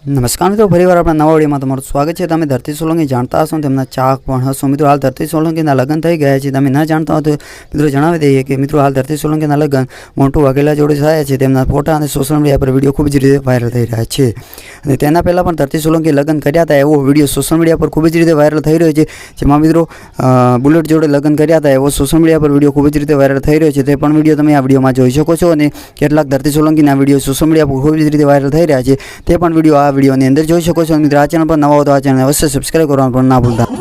નમસ્કાર મિત્રો, ફરીવાર આપણા નવા વિડીયોમાં તમારું સ્વાગત છે। તમે ધરતી સોલંકી જાણતા હશો, તેમના ચાહક પણ હશો। મિત્રો, હાલ ધરતી સોલંકીના લગ્ન થઈ ગયા છે। તમે ન જાણતા હો તો મિત્રો જણાવી દઈએ કે મિત્રો હાલ ધરતી સોલંકીના લગ્ન મોન્ટુ વાઘેલા જોડે થયા છે। તેમના ફોટા અને સોશિયલ મીડિયા પર વિડીયો ખૂબ જ રીતે વાયરલ થઈ રહ્યા છે। અને તેના પહેલાં પણ ધરતી સોલંકી લગ્ન કર્યા હતા એવો વિડીયો સોશિયલ મીડિયા પર ખૂબ જ રીતે વાયરલ થઈ રહ્યો છે। જેમાં મિત્રો બુલેટ જોડે લગ્ન કર્યા હતા એવો સોશિયલ મીડિયા પર વિડીયો ખૂબ જ રીતે વાયરલ થઈ રહ્યો છે। તે પણ વિડીયો તમે આ વિડીયોમાં જોઈ શકો છો। અને કેટલાક ધરતી સોલંકીના વિડીયો સોશિયલ મીડિયા પર ખૂબ જ રીતે વાયરલ થઈ રહ્યા છે। તે પણ વિડીયો આ વિડીયોની અંદર જોઈ શકો છો। મિત્રો, આ ચેનલ પર નવા હો તો આ ચેનલ અવશ્ય સબસ્ક્રાઈબ કરવાનું પણ ના ભૂલતા।